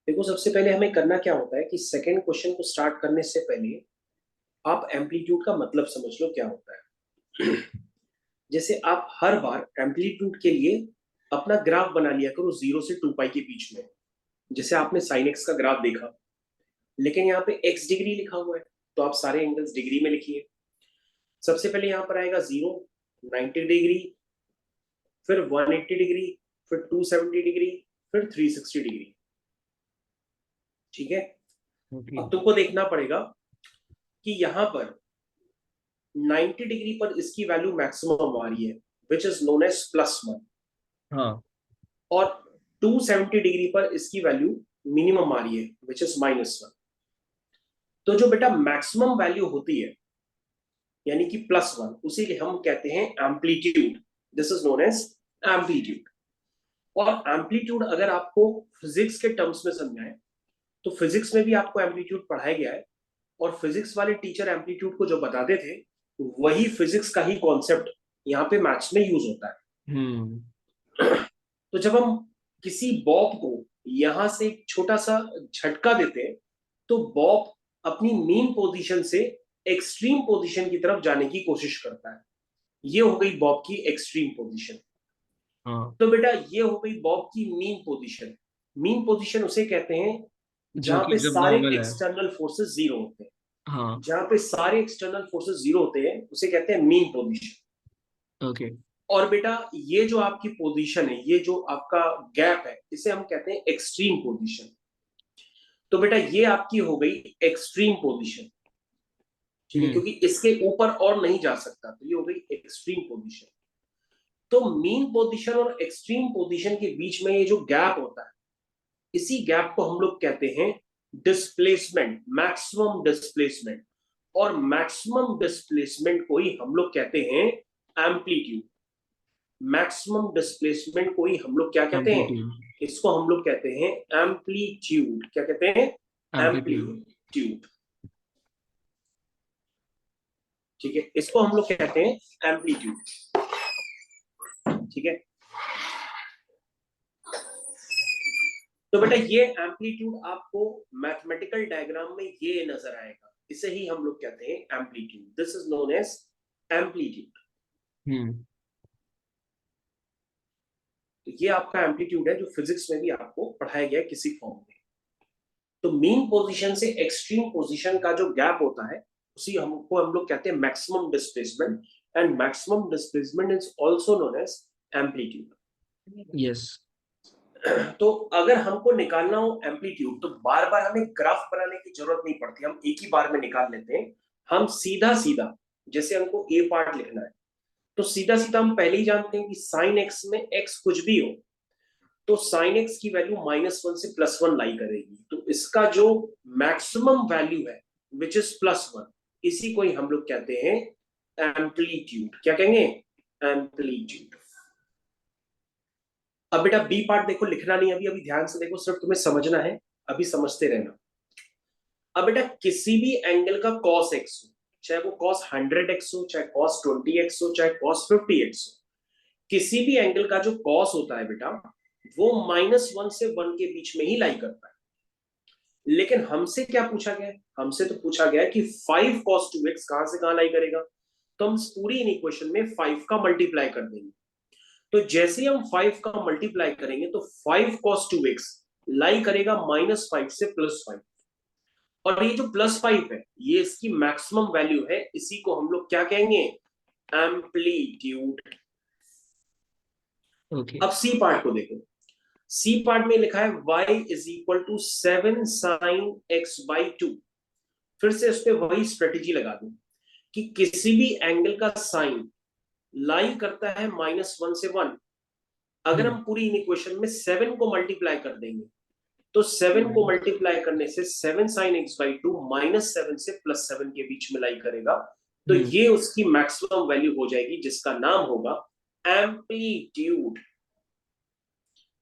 देखो, सबसे पहले हमें करना क्या होता है कि सेकंड क्वेश्चन को स्टार्ट करने से पहले आप एम्पलीट्यूड का मतलब समझ लो क्या होता है। जैसे आप हर बार एम्पलीट्यूड के लिए अपना ग्राफ बना लिया करो 0 से 2 पाई के बीच में। जैसे आपने साइन एक्स का ग्राफ देखा, लेकिन यहाँ पे एक्स डिग्री लिखा हुआ है, तो आप सारे एंगल्स डिग्री में लिखिए। सबसे पहले यहाँ पर आएगा 0, 90 डिग्री, फिर 180 डिग्री, फिर 270 डिग्री, फिर 360 डिग्री। ठीक है। ओके। अब तुमको देखना पड़ेगा कि यहाँ पर 90 डिग्री पर इसकी वैल्यू मैक्सिमम आ रही है, विच इज नोन एज +1। हाँ। और 270 डिग्री पर इसकी वैल्यू मिनिमम आ रही है, विच इज -1। तो जो बेटा मैक्सिमम वैल्यू होती है, यानी कि +1, उसी हम कहते हैं amplitude. This is known as amplitude. और एम्पलीट्यूड अगर आपको फिजिक्स के टर्म्स में समझाएं, तो फिजिक्स में भी आपको एम्पलीट्यूड पढ़ाया गया है। और फिजिक्स वाले टीचर एम्पलीट्यूड को जो बताते थे, वही फिजिक्स का ही कॉन्सेप्ट यहाँ पे मैथ्स में यूज होता हम्म। है। तो जब हम किसी बॉब को यहां से एक छोटा सा झटका देते हैं, तो बॉब अपनी मीन पोजीशन से एक्सट्रीम पोजीशन की तरफ जाने की कोशिश करता है। ये हो गई बॉब की एक्सट्रीम पोजीशन। हाँ, तो बेटा ये हो गई बॉब की मीन पोजीशन। मीन पोजीशन उसे कहते हैं जो जहां कि पे जब सारे नॉर्मल है। एक्सटर्नल फोर्सेस जीरो होते हैं। हाँ। जहां पे सारे एक्सटर्नल फोर्सेस जीरो होते हैं, उसे कहते हैं मीन पोजीशन। ओके। और बेटा ये जो आपकी पोजीशन है, ये जो आपका गैप है, इसे हम कहते हैं एक्सट्रीम पोजीशन। तो बेटा ये आपकी हो गई एक्सट्रीम पोजीशन। ठीक है, हम्म। क्योंकि इसके ऊपर और नहीं जा सकता, तो ये हो गई एक्सट्रीम पोजीशन। तो मीन पोजीशन और एक्सट्रीम पोजीशन के बीच में ये जो गैप होता है, इसी गैप को हम लोग कहते हैं डिस्प्लेसमेंट, मैक्सिमम डिस्प्लेसमेंट। और मैक्सिमम डिस्प्लेसमेंट को ही हम लोग कहते हैं एम्पलीट्यूड। मैक्सिमम डिस्प्लेसमेंट को ही हम लोग क्या कहते हैं? एम्पलीट्यूड। इसको हम लोग कहते हैं एम्पलीट्यूड। क्या कहते हैं? एम्पलीट्यूड। एम्पलीट्यूड। ठीक है, इसको हम लोग कहते हैं एम्पलीट्यूड। ठीक है। तो बेटा ये एम्पलीट्यूड आपको मैथमेटिकल डायग्राम में ये नजर आएगा, इसे ही हम लोग कहते हैं amplitude. This is known as amplitude. Hmm. तो ये आपका एम्पलीट्यूड है, जो फिजिक्स में भी आपको पढ़ाया गया है किसी फॉर्म में। तो मीन पोजीशन से एक्सट्रीम पोजीशन का जो गैप होता है, उसी हमको हम लोग कहते हैं maximum displacement. And maximum displacement is also known as amplitude. Yes. तो अगर हमको निकालना हो एम्पलीट्यूड, तो बार बार हमें ग्राफ बनाने की जरूरत नहीं पड़ती, हम एक ही बार में निकाल लेते हैं। हम सीधा सीधा, जैसे हमको ए पार्ट लिखना है, तो सीधा सीधा हम पहले ही जानते हैं कि साइन एक्स में एक्स कुछ भी हो, तो साइन एक्स की वैल्यू -1 से +1 लाई करेगी। तो इसका जो मैक्सिमम वैल्यू है, विच इज +1, इसी को ही हम लोग कहते हैं एम्पलीट्यूड। क्या कहेंगे? एम्पलीट्यूड। अब बेटा बी पार्ट देखो, लिखना नहीं अभी, अभी ध्यान से देखो, सिर्फ तुम्हें समझना है, अभी समझते रहना। अब बेटा किसी भी एंगल का cos x हो, चाहे वो cos 100x हो, चाहे cos 20x हो, चाहे cos 50x हो, किसी भी एंगल का जो cos होता है बेटा, वो -1 से 1 के बीच में ही लाई करता है। लेकिन हमसे क्या पूछा गया है? हमसे तो पूछा गया है कि 5 cos 2x कहां से कहां लाई करेगा। तो हम इस पूरी इन इक्वेशन में 5 का मल्टीप्लाई कर देंगे। तो जैसे हम 5 का मल्टीप्लाई करेंगे, तो 5 cos 2x लाई करेगा -5 से +5। और ये जो +5 है, ये इसकी मैक्सिमम वैल्यू है, इसी को हम लोग क्या कहेंगे? एम्पलीट्यूड। ओके। अब सी पार्ट को देखो। सी पार्ट में लिखा है y = 7 sin x/2। फिर से उस पर वही स्ट्रेटेजी लगा दूं कि किसी भी एंगल का साइन लाई करता है -1 से 1। अगर हम्म। हम पूरी इन इक्वेशन में 7 को मल्टीप्लाई कर देंगे, तो 7 को मल्टीप्लाई करने से 7 sin x/2 -7 से +7 के बीच में लाई करेगा। तो हम्म। ये उसकी मैक्सिमम वैल्यू हो जाएगी, जिसका नाम होगा एम्पलीट्यूड।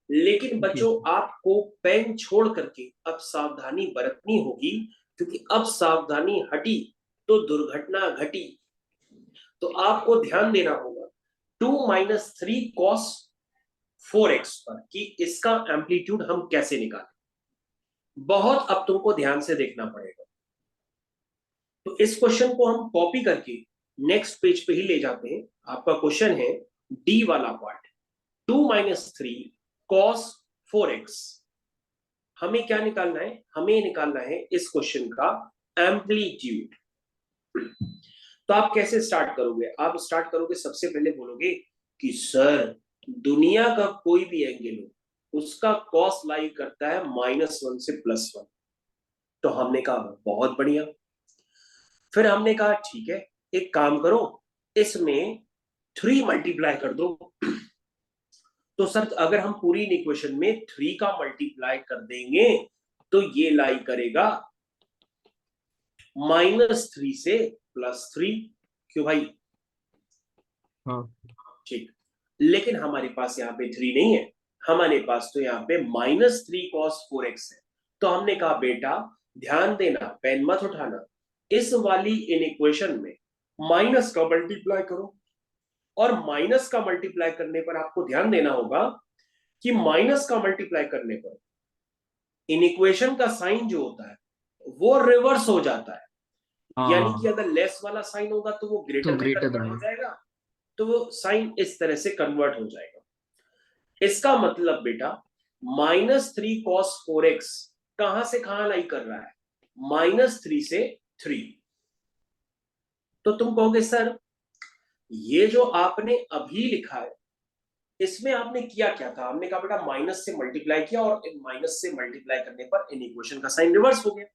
लेकिन ओके। बच्चों आपको पेन छोड़ करके अब सावधानी बरतनी होगी, क्योंकि अब सावधानी हटी तो दुर्घटना घटी। तो आपको ध्यान देना होगा 2 - 3 cos 4x पर, कि इसका एम्पलीट्यूड हम कैसे निकालें। बहुत अब तुमको ध्यान से देखना पड़ेगा। तो इस क्वेश्चन को हम कॉपी करके नेक्स्ट पेज पे ही ले जाते हैं। आपका क्वेश्चन है डी वाला पार्ट, 2 - 3 cos 4x। हमें क्या निकालना है? हमें निकालना है इस क्वेश्चन का एम्पलीट्यूड। तो आप कैसे स्टार्ट करोगे? आप स्टार्ट करोगे, सबसे पहले बोलोगे कि सर दुनिया का कोई भी एंगल हो उसका कॉस लाई करता है -1 से +1। तो हमने कहा बहुत बढ़िया। फिर हमने कहा ठीक है, एक काम करो, इसमें 3 मल्टीप्लाई कर दो। तो सर अगर हम पूरी इक्वेशन में 3 का मल्टीप्लाई कर देंगे तो ये लाई करेगा -3 से +3। क्यों भाई? हाँ ठीक। लेकिन हमारे पास यहाँ पे 3 नहीं है, हमारे पास तो यहाँ पे -3 cos 4x है। तो हमने कहा बेटा ध्यान देना, पेन मत उठाना, इस वाली इन इक्वेशन में माइनस का मल्टीप्लाई करो। और माइनस का मल्टीप्लाई करने पर आपको ध्यान देना होगा कि माइनस का मल्टीप्लाई करने पर इन इक्वेशन का साइन जो होता है वो रिवर्स हो जाता है। यानी कि हाँ, अगर लेस वाला साइन होगा तो वो तो ग्रेटर में ग्रेटर कन्वर्ट हो देन। जाएगा, तो वो साइन इस तरह से कन्वर्ट हो जाएगा। इसका मतलब बेटा -3 cos 4x कहां से कहां लाई कर रहा है? -3 से 3। तो तुम कहोगे सर ये जो आपने अभी लिखा है इसमें आपने किया क्या था? हमने कहा बेटा माइनस से मल्टीप्लाई किया और माइनस से मल्टीप्लाई करने पर इन इक्वेशन का साइन रिवर्स हो गया।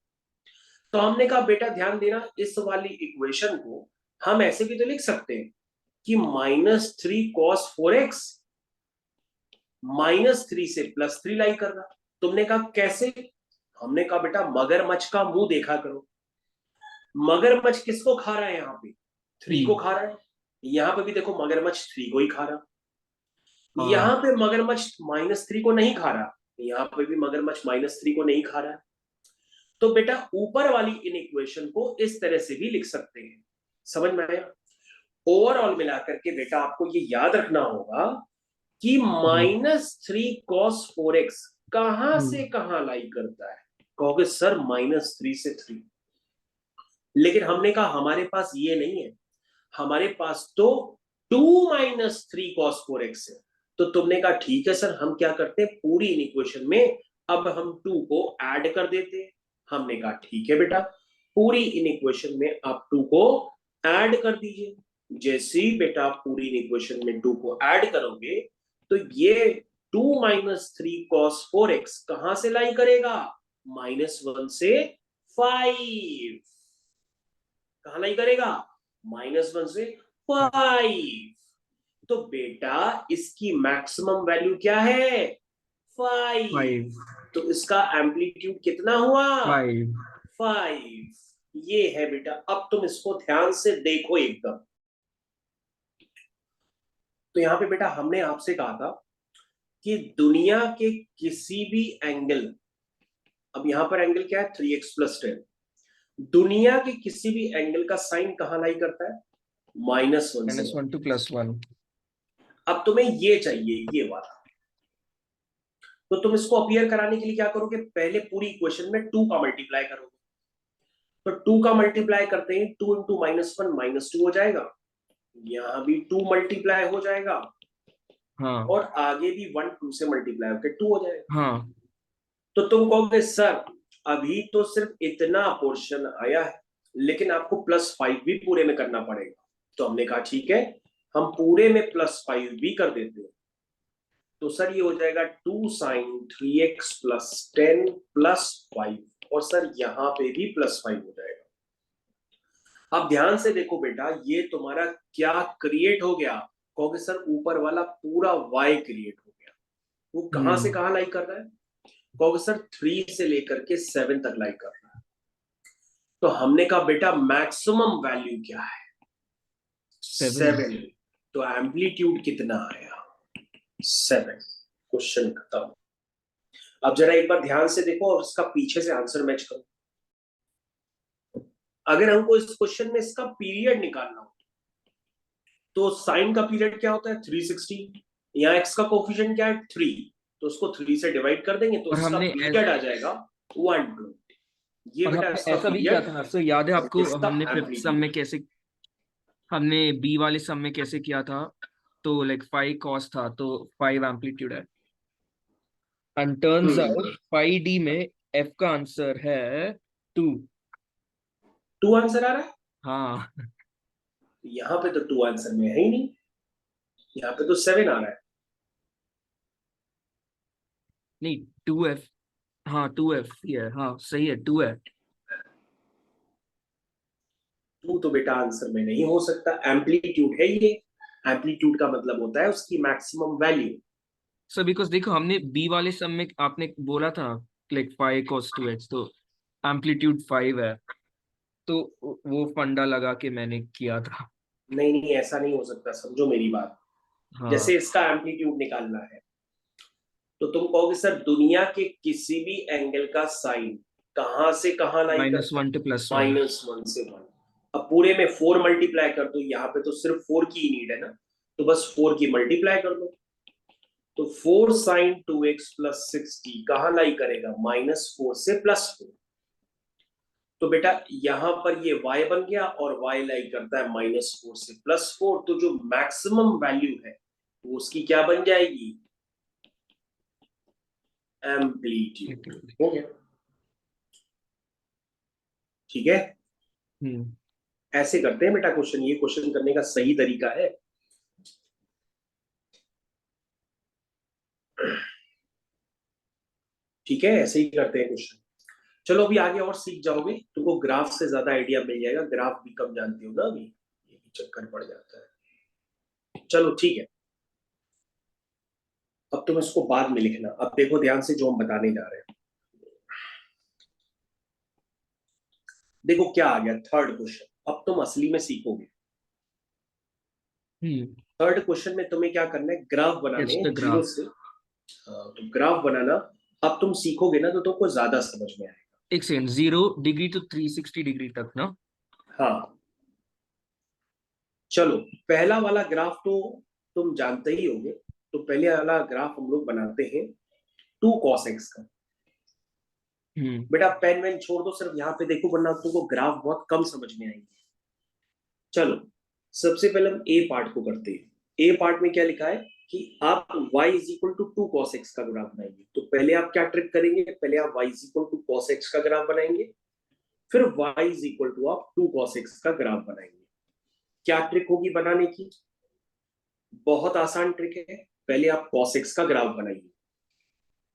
तो हमने कहा बेटा ध्यान देना, इस वाली इक्वेशन को हम ऐसे भी तो लिख सकते हैं कि -3 cos 4x -3 से +3 लाई कर रहा। तुमने कहा कैसे? हमने कहा बेटा मगरमच्छ का मुंह देखा करो। मगरमच्छ किसको खा रहा है? यहाँ पे 3 को 3। खा रहा है। यहाँ पे भी देखो मगरमच्छ 3 को ही खा रहा। हाँ। यहाँ पे मगरमच्छ -3 को नहीं खा रहा, यहाँ पे भी मगरमच्छ -3 को नहीं खा रहा। तो बेटा ऊपर वाली इन इक्वेशन को इस तरह से भी लिख सकते हैं। समझ में आया? ओवरऑल मिलाकर के बेटा आपको ये याद रखना होगा कि हम्म। -3 cos 4x कहां से हम्म। कहां लाई करता है? कहोगे सर -3 से 3। लेकिन हमने कहा हमारे पास ये नहीं है, हमारे पास तो 2 - 3 cos 4x है। तो तुमने कहा ठीक है सर, हम क्या करते हैं पूरी इन इक्वेशन में अब हम 2 को ऐड कर देते हैं। हमने कहा ठीक है बेटा, पूरी इन इक्वेशन में आप 2 को ऐड कर दीजिए। जैसे ही बेटा आप पूरी इन इक्वेशन में 2 को ऐड करोगे तो ये 2 - 3 cos 4x कहां से लाई करेगा? -1 से 5। कहां लाई करेगा? -1 से 5। तो बेटा इसकी मैक्सिमम वैल्यू क्या है? 5। 5। तो इसका एम्पलीट्यूड कितना हुआ? 5। 5। ये है बेटा। अब तुम इसको ध्यान से देखो एकदम। तो यहां पे बेटा हमने आपसे कहा था कि दुनिया के किसी भी एंगल, अब यहां पर एंगल क्या है? 3x + 10। दुनिया के किसी भी एंगल का साइन कहां लाई करता है? -1 से 1। -1 to +1। अब तुम्हें ये चाहिए, ये वाला। तो तुम इसको अपीयर कराने के लिए क्या करोगे? पहले पूरी इक्वेशन में 2 का मल्टीप्लाई करोगे। तो 2 का मल्टीप्लाई करते हैं, 2 × -1 -2 हो जाएगा। यहां भी 2 मल्टीप्लाई हो जाएगा हाँ। और आगे भी 1 2 से मल्टीप्लाई होकर 2 हो जाएगा। हाँ। तो तुम कहोगे सर अभी तो सिर्फ इतना पोर्शन आया है, लेकिन आपको +5 भी पूरे में करना पड़ेगा। तो हमने कहा ठीक है, हम पूरे में +5 भी कर देते हैं। तो सर ये हो जाएगा 2 sin 3x + 10 + 5। और सर यहां पे भी +5 हो जाएगा। अब ध्यान से देखो बेटा, ये तुम्हारा क्या क्रिएट हो गया? कहोगे सर ऊपर वाला पूरा y क्रिएट हो गया। वो कहां से हम्म। कहां लाई कर रहा है? कहोगे सर 3 से लेकर के 7 तक लाई कर रहा है। तो हमने कहा बेटा मैक्सिमम वैल्यू क्या है? 7। 7। तो एम्पलीट्यूड कितना आया? 7। क्वेश्चन खत्म। अब जरा एक बार ध्यान से देखो और इसका पीछे से आंसर मैच करो। अगर हमको इस क्वेश्चन में इसका पीरियड निकालना हो तो साइन का पीरियड क्या होता है? 360। यहाँ एक्स का कोफिशिएंट क्या है? 3। तो उसको 3 से डिवाइड कर देंगे तो और इसका हमने पीरियड आ जाएगा 120। ये और बेटा हमने इसका ऐसा भी किया पीरियड, था सर, याद है आपको? इसका हमने फिफ्थ सम एम्पलीट्यूड। में कैसे, हमने बी वाले सम में कैसे किया था? तो लाइक 5 कॉस था तो 5 एम्पलीट्यूड है। एंड टर्न्स आउट 5D में एफ का आंसर है 2। 2 आंसर आ रहा है। हाँ। यहाँ पे तो 2 आंसर में है ही नहीं, यहाँ पे तो 7 आ रहा है। नहीं, 2F। हाँ 2F ही है, हाँ सही है 2F। 2 तो बेटा आंसर में नहीं हो सकता, एम्पलीट्यूड है ये। एम्पलीट्यूड का मतलब होता है उसकी मैक्सिमम वैल्यू। सर बिकॉज देखो, हमने बी वाले सम में आपने बोला था लाइक 5 cos 2x, तो एम्पलीट्यूड 5 है, तो वो फंडा लगा के मैंने किया था। नहीं नहीं, ऐसा नहीं हो सकता, समझो मेरी बात। हाँ। जैसे इसका एम्पलीट्यूड निकालना है, तो तुम कहोगे सर दुनिया के किसी भी एंगल का साइन कहां से कहां लाई करता है? -1 to +1। -1 से 1। अब पूरे में 4 मल्टीप्लाई कर दो, यहाँ पे तो सिर्फ 4 की ही नीड है ना, तो बस 4 की मल्टीप्लाई कर दो। तो 4 साइन 2x प्लस 60 कहां लाई करेगा? -4 से +4। तो बेटा यहां पर ये y बन गया, और y लाई करता है -4 से +4, तो जो मैक्सिमम वैल्यू है वो उसकी क्या बन जाएगी? एम्पलीट्यूड। हो गया, ठीक है। हम्म। ऐसे करते हैं बेटा क्वेश्चन, ये क्वेश्चन करने का सही तरीका है। ठीक है, ऐसे ही करते हैं क्वेश्चन। चलो अभी आगे और सीख जाओगे, तुमको ग्राफ से ज्यादा आइडिया मिल जाएगा, ग्राफ भी कम जानते हो ना अभी, ये भी चक्कर पड़ जाता है। चलो ठीक है, अब तुम इसको बाद में लिखना। अब देखो ध्यान से जो हम बताने जा रहे हैं। देखो क्या आ गया, थर्ड क्वेश्चन। अब तुम असली में सीखोगे। हम्म। थर्ड क्वेश्चन में तुम्हें क्या करना है? ग्राफ बनाने इट्स द हैं जीरो ग्राफ। से। हाँ, तो ग्राफ बनाना अब तुम सीखोगे ना, तो तुमको ज्यादा समझ में आएगा। एक सेकंड, 0 डिग्री to 360 डिग्री तक ना? हाँ, चलो पहला वाला ग्राफ तो तुम जानते ही होगे। तो पहले वाला ग्राफ हम लोग बनाते हैं 2 cos x का। हम्म। बेटा पेन वेन छोड़ दो, सिर्फ यहाँ पे देखो, वरना तुमको ग्राफ बहुत कम समझ में आएंगे। चलो सबसे पहले हम ए पार्ट को करते हैं। ए पार्ट में क्या लिखा है कि आप y is equal to 2 cos x का ग्राफ बनाएंगे। तो पहले आप क्या ट्रिक करेंगे? पहले आप y is equal to cos x का ग्राफ बनाएंगे, फिर y इज इक्वल टू आप 2 cos x का ग्राफ बनाएंगे। क्या ट्रिक होगी बनाने की? बहुत आसान ट्रिक है। पहले आप cos x का ग्राफ बनाइए।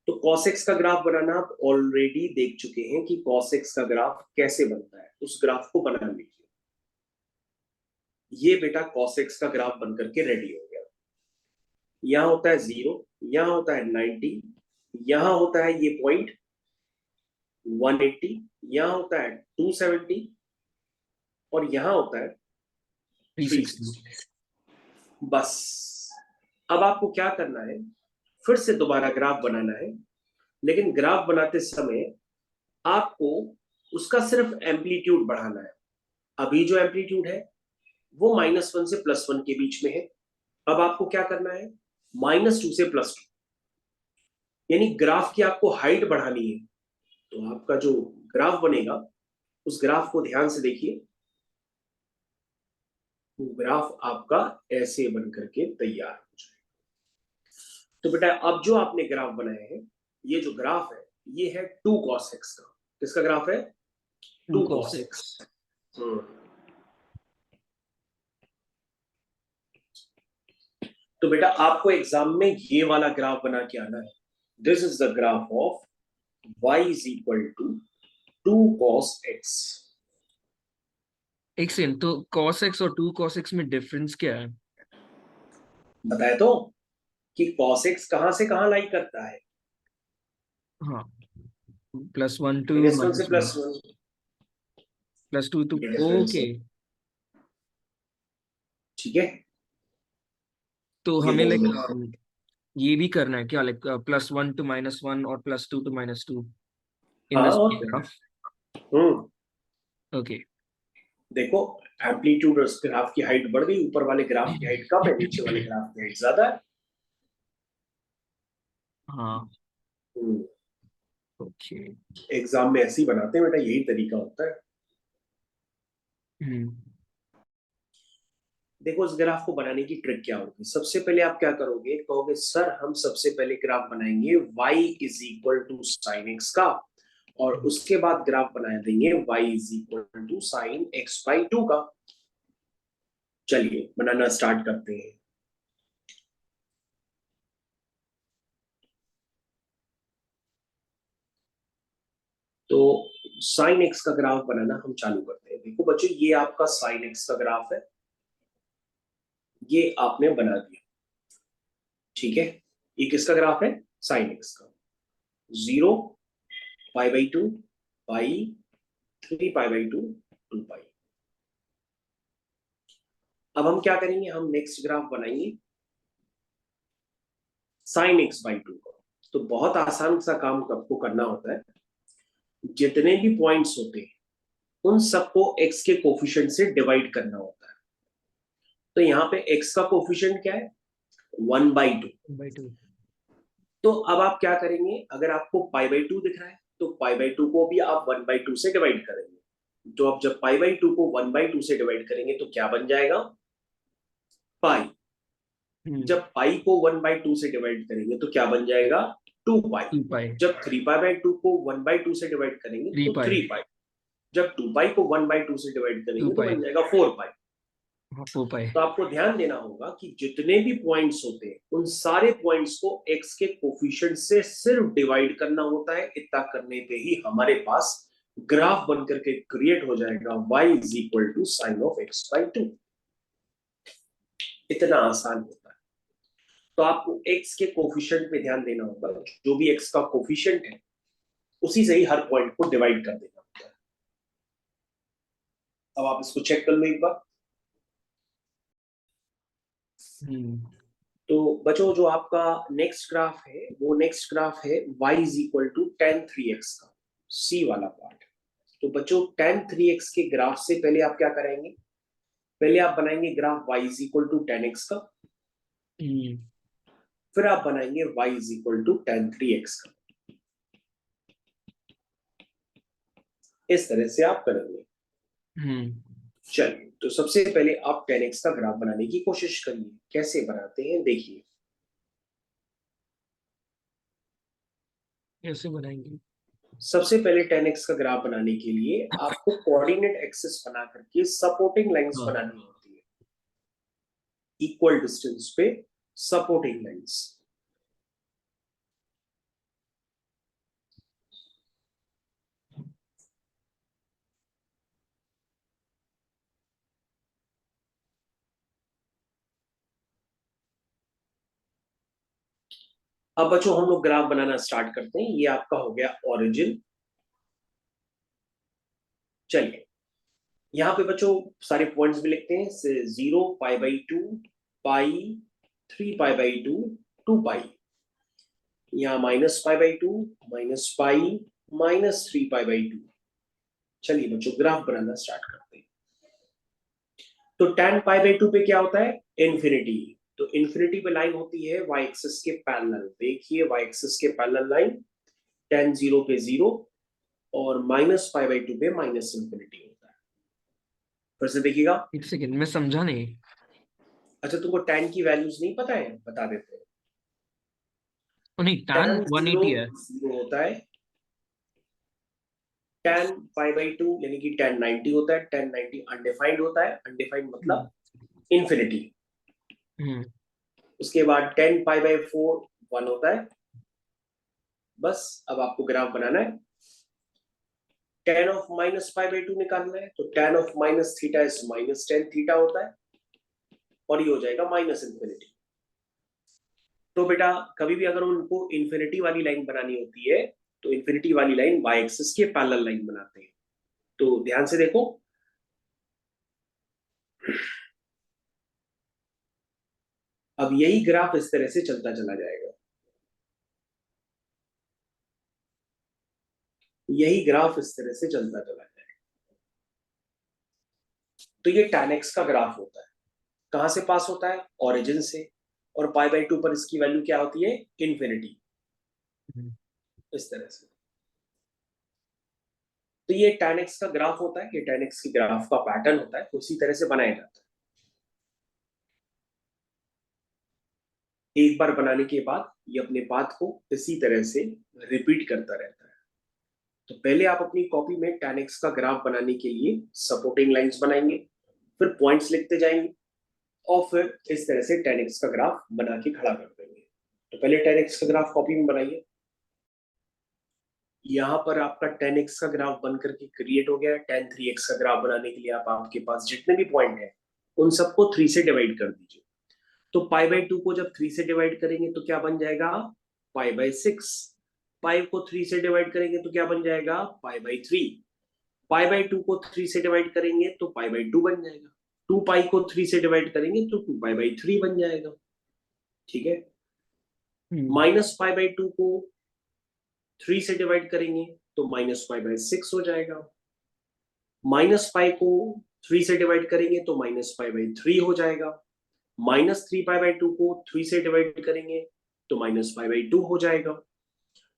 तो cos x का ग्राफ बनाना आप ऑलरेडी देख चुके हैं कि cos x का ग्राफ कैसे बनता है, उस ग्राफ को बना लीजिए। ये बेटा cos x का ग्राफ बनकर के रेडी हो गया। यहां होता है 0, यहां होता है 90, यहां होता है ये पॉइंट 180, यहां होता है 270, और यहां होता है 360। 360। बस अब आपको क्या करना है? फिर से दोबारा ग्राफ बनाना है, लेकिन ग्राफ बनाते समय आपको उसका सिर्फ एम्पलीट्यूड बढ़ाना है। अभी जो एम्पलीट्यूड है वो -1 से +1 के बीच में है। अब आपको क्या करना है? -2 से +2, यानी ग्राफ की आपको हाइट बढ़ानी है। तो आपका जो ग्राफ बनेगा, उस ग्राफ को ध्यान से देखिए। वो ग्राफ आपका ऐसे बन करके तैयार हो जाए। तो बेटा अब जो आपने ग्राफ बनाया है, ये जो ग्राफ है ये है 2 cos x का। किसका ग्राफ है? 2 2 cos cos x। x। हम्म। तो बेटा आपको एग्जाम में ये वाला ग्राफ बना के आना है। This is the graph of y is equal to 2 cos x। एक सेकंड, तो cos x और 2 cos x में डिफरेंस क्या है? बताए तो कि cos x कहां से कहां लाई करता है? हाँ, +1 to -1 से -1, +1। +2 to, ये डिफरेंस ओके। है, ठीक है। तो ये हमें बोल लाइक दो। ये भी करना है क्या, लाइक +1 to -1 और +2 to -2 इन हाँ दिस और क्या? ग्राफ? हम्म। ओके। देखो एम्पलीट्यूड और ग्राफ की हाइट बढ़ गई, ऊपर वाले ग्राफ की हाइट कम है, नीचे वाले ग्राफ की हाइट ज्यादा है। हाँ। हम्म। ओके। एग्जाम में ऐसे ही बनाते हैं बेटा, यही तरीका होता है। हम्म। देखो इस ग्राफ को बनाने की ट्रिक क्या होगी, सबसे पहले आप क्या करोगे, कहोगे सर हम सबसे पहले ग्राफ बनाएंगे y is equal to sine x का, और उसके बाद ग्राफ बना देंगे y is equal to sine x by 2 का। चलिए बनाना स्टार्ट करते हैं। तो साइन एक्स का ग्राफ बनाना हम चालू करते हैं। देखो बच्चों ये आपका साइन एक्स का ग्राफ है, ये आपने बना दिया, ठीक है। ये किसका ग्राफ है, साइन एक्स का। 0, pi by 2, pi, 3 pi by 2, 2 पाई। अब हम क्या करेंगे, हम नेक्स्ट ग्राफ बनाएंगे साइन एक्स बाई 2 का। तो बहुत आसान सा काम आपको करना होता है, जितने भी पॉइंट्स होते हैं उन सबको x के कोफिशिएंट से डिवाइड करना होता है। तो यहाँ पे x का कोफिशिएंट क्या है, 1/2। 1/2। तो अब आप क्या करेंगे, अगर आपको पाई बाई 2 दिख रहा है तो पाई बाई 2 को भी आप 1/2 से डिवाइड करेंगे। तो आप जब पाई बाई 2 को 1/2 से डिवाइड करेंगे तो क्या बन जाएगा, पाई। जब पाई को 1/2 से डिवाइड करेंगे तो क्या बन जाएगा, 2 पाई। 2 पाई। जब 3 पाई बाई 2 को 1/2 से डिवाइड करेंगे 3 तो पाई। 3 पाई। जब 2 पाई को 1/2 से डिवाइड 2 करेंगे तो पाई। बन जाएगा 4 पाई। हाँ, 4 पाई। तो आपको ध्यान देना होगा कि जितने भी पॉइंट्स होते हैं उन सारे पॉइंट्स को x के कोफिशिएंट से सिर्फ डिवाइड करना होता है। इतना करने पे ही हमारे पास ग्राफ बनकर के क्रिएट हो जाएगा y is equal to sine of x by 2। इतना आसान होता है। तो आपको x के कोफिशिएंट पे ध्यान देना होगा, जो भी x का कोफिशिएंट है उसी से ही हर पॉइंट को डिवाइड कर देना होता है। अब आप इसको चेक कर लो एक बार। तो बच्चों जो आपका नेक्स्ट ग्राफ है वो नेक्स्ट ग्राफ है y is equal to tan 3x का, सी वाला पार्ट। तो बच्चों tan 3x के ग्राफ से पहले आप क्या करेंगे, पहले आप बनाएंगे graph y is equal to tan x का, फिर आप बनाएंगे y is equal to tan 3x का। इस तरह से आप करेंगे। चलिए तो सबसे पहले आप tan x का ग्राफ बनाने की कोशिश करिए। कैसे बनाते हैं देखिए। कैसे बनाएंगे? सबसे पहले tan x का ग्राफ बनाने के लिए आपको कोऑर्डिनेट एक्सिस बना करके सपोर्टिंग लाइंस हाँ। बनानी होती है, इक्वल डिस्टेंस पे सपोर्टिंग लाइंस। अब बच्चों हम लोग ग्राफ बनाना स्टार्ट करते हैं। ये आपका हो गया ओरिजिन। चलिए यहाँ पे बच्चों सारे पॉइंट्स भी लिखते हैं, 0, pi by 2, pi, 3 pi by 2, 2 पाई। यहाँ minus pi by 2, minus pi, -3 pi by 2। चलिए बच्चों ग्राफ बनाना स्टार्ट करते हैं। तो tan पाई बाई 2 पे क्या होता है, इन्फिनिटी। तो इन्फिनिटी पे लाइन होती है y एक्सिस के पैरेलल। देखिए y एक्सिस के पैरेलल लाइन tan 0 पे 0 और माइनस पाई बाई 2 पे माइनस इन्फिनिटी होता है। फिर से देखिएगा। 1 सेकंड, मैं समझा नहीं। अच्छा तुमको tan की वैल्यूज नहीं पता है, बता देते हैं। नहीं, tan tan 0 180 है। 0 होता है, tan पाई बाई 2 यानी कि tan 90 होता है। tan 90 अनडिफाइंड होता है, अनडिफाइंड मतलब इन्फिनिटी। उसके बाद tan पाई बाई 4 1 होता है। बस अब आपको ग्राफ बनाना है। tan of minus pi by 2 निकालना है, तो tan of minus theta is minus tan theta होता है, और ये हो जाएगा माइनस इन्फिनिटी। तो बेटा कभी भी अगर उनको इन्फिनिटी वाली लाइन बनानी होती है तो इन्फिनिटी वाली लाइन y एक्सिस के पैरेलल लाइन बनाते हैं। तो ध्यान से देखो, अब यही ग्राफ इस तरह से चलता चला जाएगा। यही ग्राफ इस तरह से चलता चला जाएगा। तो ये tan x का ग्राफ होता है। कहां से पास होता है, ओरिजिन से। और पाई बाई 2 पर इसकी वैल्यू क्या होती है, इन्फिनिटी। इस तरह से। तो ये tan x का ग्राफ होता है, ये tan x की ग्राफ का पैटर्न होता है, उसी तरह से बनाया जाता है। एक बार बनाने के बाद ये अपने पाथ को इसी तरह से रिपीट करता रहता है। तो पहले आप अपनी कॉपी में tan x का ग्राफ बनाने के लिए सपोर्टिंग लाइंस बनाएंगे, फिर पॉइंट्स लिखते जाएंगे और फिर इस तरह से tan x का ग्राफ बना के खड़ा कर देंगे। तो पहले tan x का ग्राफ कॉपी में बनाइए। यहाँ पर आपका tan x का ग्राफ बन करके क्रिएट हो गया है। tan 3x का ग्राफ बनाने के लिए आप आपके पास जितने भी पॉइंट है उन सबको 3 से डिवाइड कर दीजिए। तो पाई बाई 2 को जब 3 से डिवाइड करेंगे तो क्या बन जाएगा, पाई बाई 6। पाई को 3 से डिवाइड करेंगे तो क्या बन जाएगा, पाई बाई 3। पाई बाई 2 को 3 से डिवाइड करेंगे तो पाई बाई 2 बन जाएगा। 2 पाई को 3 से डिवाइड करेंगे तो 2 पाई बाई 3 बन जाएगा। ठीक है। माइनस पाई बाई 2 को 3 से डिवाइड करेंगे तो माइनस पाई बाई 6 हो जाएगा। माइनस पाई को 3 से डिवाइड करेंगे तो माइनस पाई बाई 3 हो जाएगा। माइनस 3 पाई बाई 2 को 3 से डिवाइड करेंगे तो माइनस पाई बाई 2 हो जाएगा।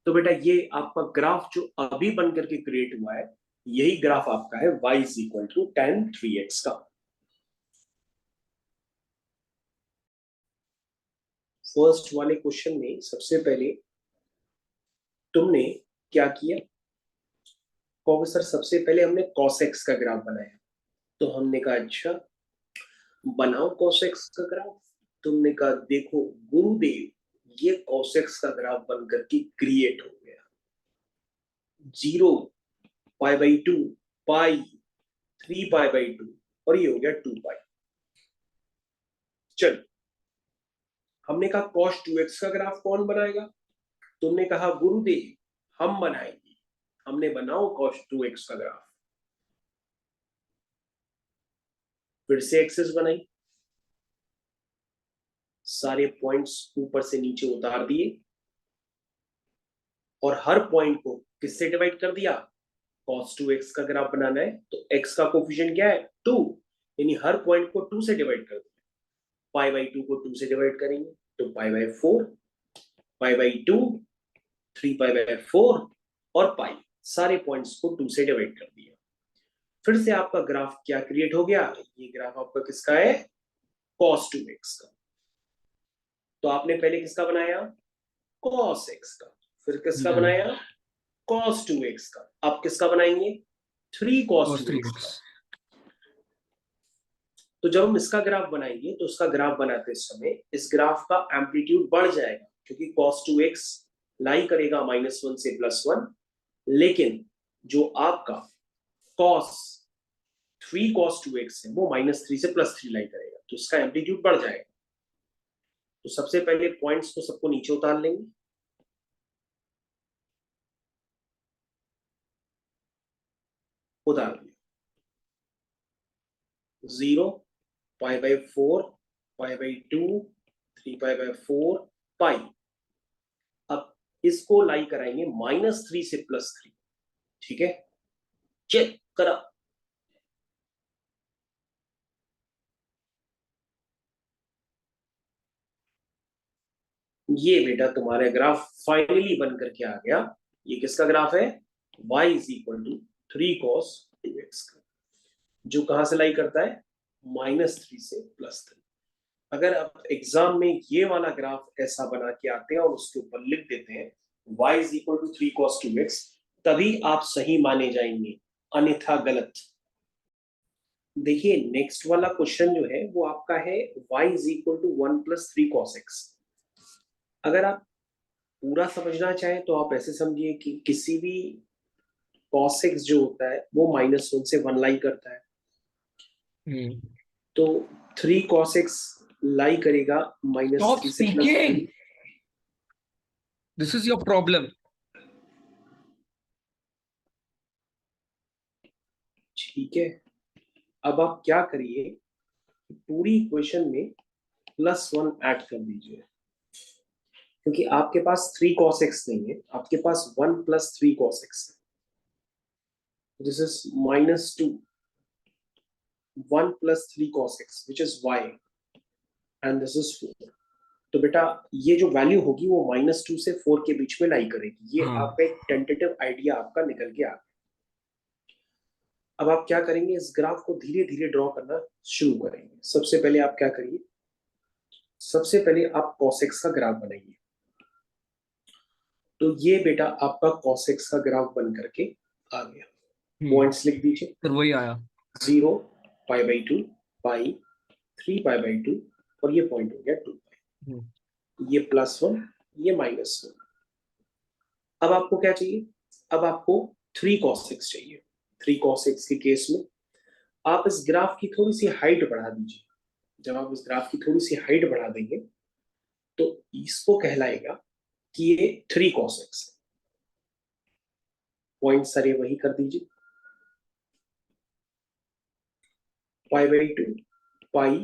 तो बेटा ये आपका ग्राफ जो अभी बन करके क्रिएट हुआ है, यही ग्राफ आपका है y is equal to tan 3x का। फर्स्ट वाले क्वेश्चन में सबसे पहले तुमने क्या किया, कहोगे सर सबसे पहले हमने cos x का ग्राफ बनाया। तो हमने कहा अच्छा बनाओ cos x का ग्राफ। तुमने कहा देखो गुरुदेव ये cos x का ग्राफ बन करके क्रिएट हो गया। 0 pi by 2 pi 3 pi by 2 और ये हो गया 2 पाई। चल हमने कहा cos 2x का ग्राफ कौन बनाएगा। तुमने कहा गुरुदेव हम बनाएंगे। हमने बनाओ cos 2x का ग्राफ। फिर से एक्सेस बनाई, सारे पॉइंट्स ऊपर से नीचे उतार दिए और हर पॉइंट को किससे डिवाइड कर दिया, cos 2x का ग्राफ बनाना है तो x का कोफिशिएंट क्या है 2, यानी हर पॉइंट को 2 से डिवाइड कर दिया। पाई बाई 2 को 2 से डिवाइड करेंगे तो pi by 4, pi by 2, 3 pi by 4 और पाई, सारे पॉइंट्स को 2 से डिवाइड कर दिया। फिर से आपका ग्राफ क्या क्रिएट हो गया, ये ग्राफ आपका किसका है, cos 2x का। तो आपने पहले किसका बनाया, cos x का, फिर किसका बनाया, cos 2x का। अब किसका बनाएंगे, 3 cos 2x का। तो जब हम इसका ग्राफ बनाएंगे तो उसका ग्राफ बनाते समय इस ग्राफ का एम्पलीट्यूड बढ़ जाएगा, क्योंकि cos 2x लाई करेगा -1 से +1, लेकिन जो आपका cos 3 cos 2x है वो -3 से +3 लाई करेगा, तो इसका एम्पलीट्यूड बढ़ जाएगा। तो सबसे पहले पॉइंट्स को सबको नीचे उतार लेंगे। उतार लिया, 0 pi by 4 pi by 2 3 pi by 4 पाई। अब इसको लाई कराएंगे -3 से +3। ठीक है, चेक करा। ये बेटा तुम्हारा ग्राफ फाइनली बन करके आ गया। ये किसका ग्राफ है, y is equal to 3 cos 2x का, जो कहां से लाई करता है, -3 से +3। अगर आप एग्जाम में ये वाला ग्राफ ऐसा बना के आते हैं और उसके ऊपर लिख देते हैं y is equal to 3 cos 2x, तभी आप सही माने जाएंगे, अन्यथा गलत। देखिए नेक्स्ट वाला क्वेश्चन जो है वो आपका है y is equal to 1 + 3 cos x। अगर आप पूरा समझना चाहें तो आप ऐसे समझिए कि किसी भी cos x जो होता है वो -1 से 1 लाई करता है। तो 3 cos x लाई करेगा Stop -3 से speaking. +3। This is your problem. ठीक है, अब आप क्या करिए, पूरी इक्वेशन में +1 ऐड कर दीजिए, क्योंकि आपके पास 3 cos x नहीं है, आपके पास 1 + 3 cos x है। This is -2 1 + 3 cos x which is y and this is 4। तो बेटा ये जो वैल्यू होगी वो -2 से 4 के बीच में लाई करेगी। ये हाँ। आपका एक टेंटेटिव आइडिया आपका निकल के आ गया। अब आप क्या करेंगे, इस ग्राफ को धीरे धीरे ड्रॉ करना शुरू करेंगे। सबसे पहले आप क्या करिए, सबसे पहले आप कॉसेक्स का ग्राफ बनाइए। तो ये बेटा आपका कॉसेक्स का ग्राफ बन करके आ गया। पॉइंट्स लिख दीजिए। फिर वही आया 0, π/2, पाई, 3π/2 और ये पॉइंट हो गया 2π। ये +1, ये -1। अब आपको क्या चाहिए, अब आपको 3 cos x चाहिए। 3 cos x के केस में आप इस ग्राफ की थोड़ी सी हाइट बढ़ा दीजिए। जब आप इस ग्राफ की थोड़ी सी हाइट बढ़ा देंगे तो इसको कहलाएगा कि ये 3 cos x। पॉइंट सारे वही कर दीजिए, π/2, पाई,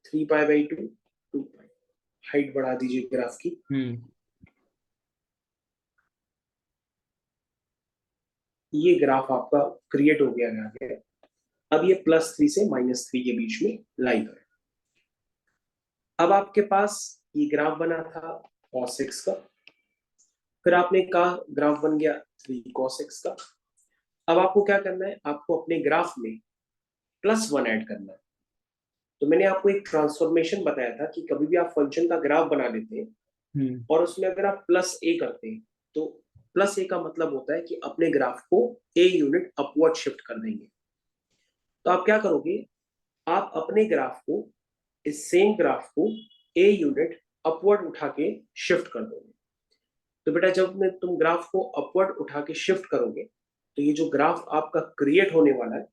3π/2, 2π। हाइट बढ़ा दीजिए ग्राफ की। ये ग्राफ आपका क्रिएट हो गया है। अब ये +3 से -3 के बीच में लाई करे। अब आपके पास ये ग्राफ बना था cos x का, फिर आपने कहा ग्राफ बन गया 3 cos x का। अब आपको क्या करना है, आपको अपने ग्राफ में +1 ऐड करना है। तो मैंने आपको एक ट्रांसफॉर्मेशन बताया था कि कभी भी आप फंक्शन का ग्राफ बना लेते हैं और उसमें अगर आप +a करते हैं तो +a का मतलब होता है कि अपने ग्राफ को a यूनिट अपवर्ड शिफ्ट कर देंगे। तो आप क्या करोगे, आप अपने ग्राफ को, इस सेम ग्राफ को a यूनिट अपवर्ड उठा के शिफ्ट कर दोगे। तो बेटा जब में तुम ग्राफ को अपवर्ड उठा के शिफ्ट करोगे तो ये जो ग्राफ आपका क्रिएट होने वाला है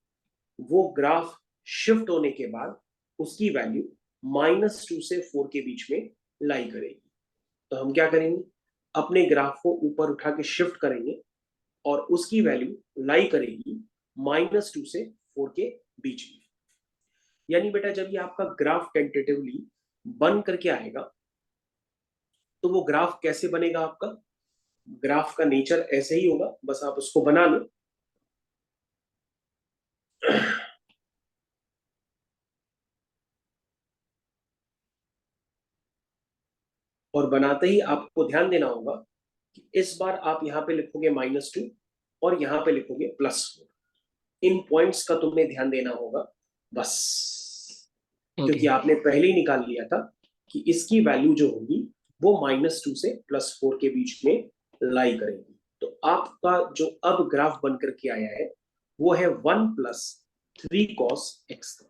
वो ग्राफ शिफ्ट होने के बाद उसकी वैल्यू -2 से 4 के बीच में लाई करेगी। तो हम क्या करेंगे, अपने ग्राफ को ऊपर उठा के शिफ्ट करेंगे और उसकी वैल्यू लाई करेगी -2 से 4 के बीच में। यानी बेटा जब ये आपका ग्राफ टेंटेटिवली बन करके आएगा तो वो ग्राफ कैसे बनेगा, आपका ग्राफ का नेचर ऐसे ही होगा, बस आप उसको बना लो। और बनाते ही आपको ध्यान देना होगा कि इस बार आप यहां पे लिखोगे -2 और यहां पे लिखोगे +4। इन पॉइंट्स का तुम्हें ध्यान देना होगा बस, क्योंकि आपने पहले ही निकाल लिया था कि इसकी वैल्यू जो होगी वो -2 से +4 के बीच में लाई करेगी। तो आपका जो अब ग्राफ बनकर के आया है वो है 1 + 3 cos x का।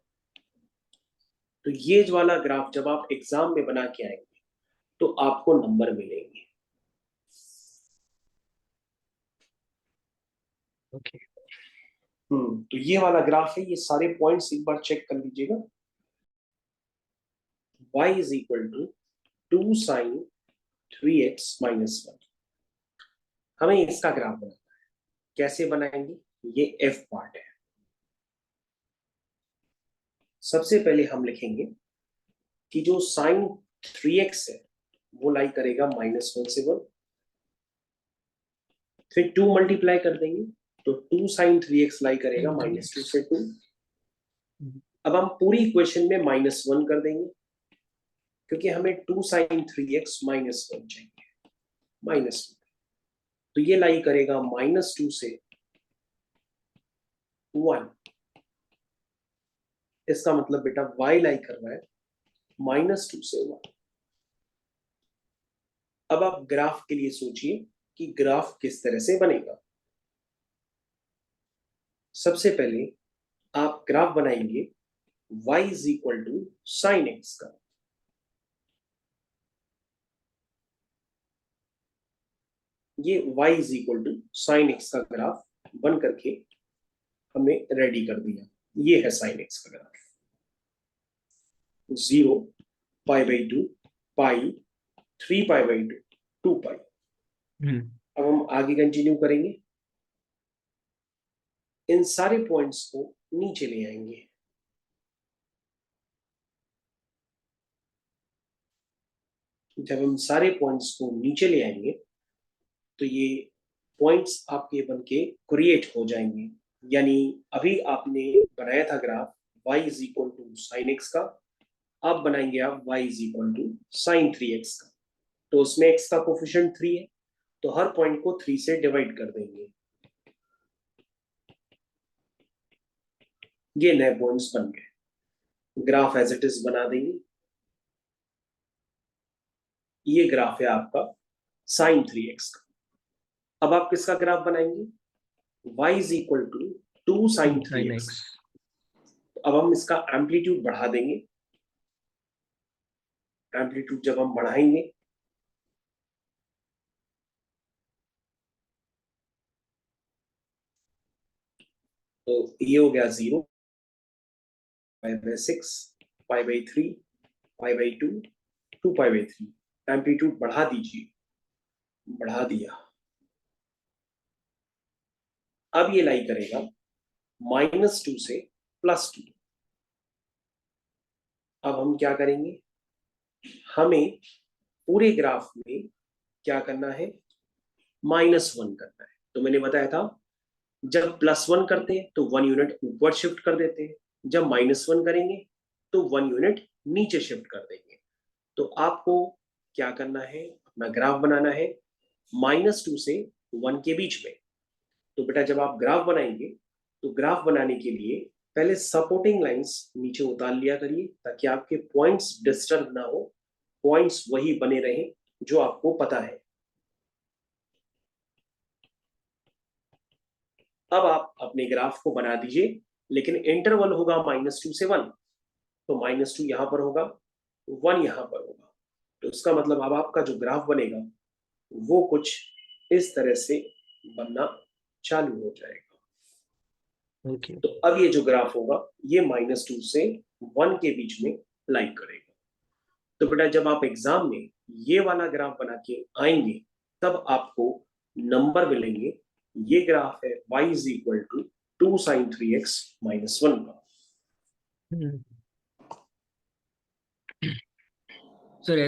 तो ये जो वाला ग्राफ जब आप एग्जाम में बना के आएंगे तो आपको नंबर मिलेंगे। तो ये वाला ग्राफ है, ये सारे पॉइंट्स एक बार चेक कर लीजिएगा। y = 2 sin 3x - 1। हमें इसका ग्राफ बनाना है, कैसे बनाएंगे, ये f पार्ट है। सबसे पहले हम लिखेंगे कि जो sin 3x है वो लाई करेगा -1 से 1, फिर 2 मल्टीप्लाई कर देंगे तो 2 sin 3x लाई करेगा -2 से 2। अब हम पूरी इक्वेशन में -1 कर देंगे क्योंकि हमें 2 sin 3x - 1 चाहिए, -1। तो ये लाई करेगा -2 से 1। इसका मतलब बेटा y लाई कर रहा है -2 से 1। अब आप ग्राफ के लिए सोचिए कि ग्राफ किस तरह से बनेगा। सबसे पहले आप ग्राफ बनाएंगे y = sin x का। ये y = sin x का ग्राफ बन करके हमने रेडी कर दिया। ये है sin x का ग्राफ। 0, π/2, पाई, 3π/2, 2π। अब हम आगे कंटिन्यू करेंगे, इन सारे पॉइंट्स को नीचे ले आएंगे। जब हम सारे पॉइंट्स को नीचे ले आएंगे तो ये पॉइंट्स आपके बन के क्रिएट हो जाएंगे। यानी अभी आपने बनाया था ग्राफ y = sin x का, अब बनाएंगे आप y = sin 3x का। तो उसमें x का कोफिशिएंट 3 है तो हर पॉइंट को 3 से डिवाइड कर देंगे। ये नए पॉइंट्स बन गए। ग्राफ एज इट इज बना देंगे। ये ग्राफ है आपका sin 3x का। अब आप किसका ग्राफ बनाएंगे? y is equal to 2 sin 3x। अब हम इसका एम्पलीट्यूड बढ़ा देंगे। एम्पलीट्यूड जब हम बढ़ाएंगे तो ये हो गया 0, π/6, π/3, π/2, 2π/3। एम्पलीट्यूड बढ़ा दीजिए। बढ़ा दिया। अब ये लाई करेगा -2 से +2। अब हम क्या करेंगे? हमें पूरे ग्राफ में क्या करना है? -1 करना है। तो मैंने बताया था जब +1 करते हैं तो 1 यूनिट ऊपर शिफ्ट कर देते हैं, जब -1 करेंगे तो 1 यूनिट नीचे शिफ्ट कर देंगे। तो आपको क्या करना है? अपना ग्राफ बनाना है -2 से 1 के बीच में। तो बेटा जब आप ग्राफ बनाएंगे तो ग्राफ बनाने के लिए पहले सपोर्टिंग लाइंस नीचे उतार लिया करिए ताकि आपके पॉइंट्स डिस्टर्ब ना हो, पॉइंट्स वही बने रहें जो आपको पता है। अब आप अपने ग्राफ को बना दीजिए, लेकिन इंटरवल होगा -2 से 1। तो -2 यहां पर होगा, 1 यहां पर होगा। तो इसका मतलब अब आपका जो ग्राफ बनेगा वो कुछ इस तरह से बनना चालू हो जाएगा। ओके। तो अब ये जो ग्राफ होगा ये -2 से 1 के बीच में लाई करेगा। तो बेटा जब आप एग्जाम में ये वाला ग्राफ बना के आएंगे तब आपको नंबर मिलेंगे। ये ग्राफ है y is equal to 2 sin 3x -1 का। सर